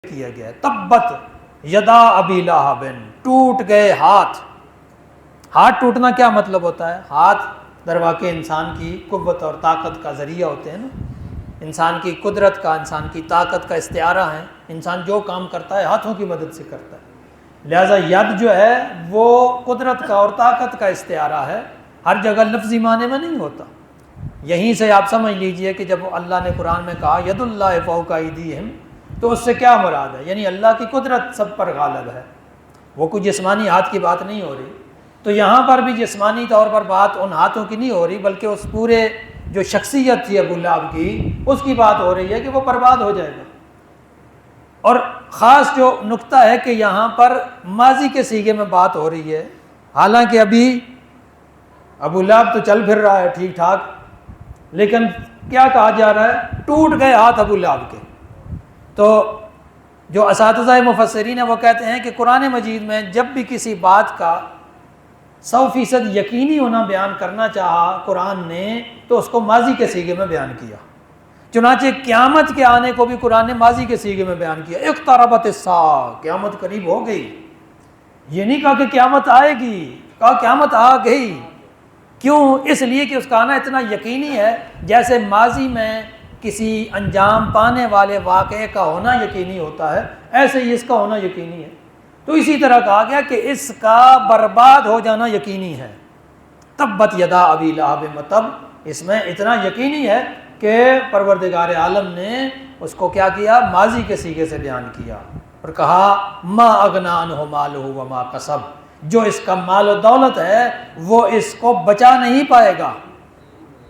کیا گیا ہے، تبت یدا ابی لہب، ٹوٹ گئے ہاتھ۔ ہاتھ ٹوٹنا کیا مطلب ہوتا ہے؟ ہاتھ در واقع انسان کی قوت اور طاقت کا ذریعہ ہوتے ہیں نا، انسان کی قدرت کا، انسان کی طاقت کا استعارہ ہے۔ انسان جو کام کرتا ہے ہاتھوں کی مدد سے کرتا ہے، لہٰذا ید جو ہے وہ قدرت کا اور طاقت کا استعارہ ہے، ہر جگہ لفظی معنی میں نہیں ہوتا۔ یہیں سے آپ سمجھ لیجئے کہ جب اللہ نے قرآن میں کہا ید اللہ فوق ایدیہم، تو اس سے کیا مراد ہے؟ یعنی اللہ کی قدرت سب پر غالب ہے، وہ کوئی جسمانی ہاتھ کی بات نہیں ہو رہی۔ تو یہاں پر بھی جسمانی طور پر بات ان ہاتھوں کی نہیں ہو رہی، بلکہ اس پورے جو شخصیت تھی ابو لہب کی، اس کی بات ہو رہی ہے کہ وہ برباد ہو جائے گا۔ اور خاص جو نقطہ ہے کہ یہاں پر ماضی کے صیغے میں بات ہو رہی ہے، حالانکہ ابھی ابو لہب تو چل پھر رہا ہے ٹھیک ٹھاک، لیکن کیا کہا جا رہا ہے؟ ٹوٹ گئے ہاتھ ابو لہب کے۔ تو جو اساتذہ مفسرین ہیں وہ کہتے ہیں کہ قرآن مجید میں جب بھی کسی بات کا 100% یقینی ہونا بیان کرنا چاہا قرآن نے، تو اس کو ماضی کے صیغے میں بیان کیا۔ چنانچہ قیامت کے آنے کو بھی قرآن نے ماضی کے صیغے میں بیان کیا، اقتربت الساعہ، قیامت قریب ہو گئی۔ یہ نہیں کہا کہ قیامت آئے گی، کہا قیامت آ گئی۔ کیوں؟ اس لیے کہ اس کا آنا اتنا یقینی ہے، جیسے ماضی میں کسی انجام پانے والے واقعے کا ہونا یقینی ہوتا ہے، ایسے ہی اس کا ہونا یقینی ہے۔ تو اسی طرح کہا گیا کہ اس کا برباد ہو جانا یقینی ہے۔ تبت یدا ابی لہب متب، اس میں اتنا یقینی ہے کہ پروردگار عالم نے اس کو کیا کیا؟ ماضی کے صیغے سے بیان کیا اور کہا ما اغنی عنہ مالہ وما کسب، جو اس کا مال و دولت ہے وہ اس کو بچا نہیں پائے گا۔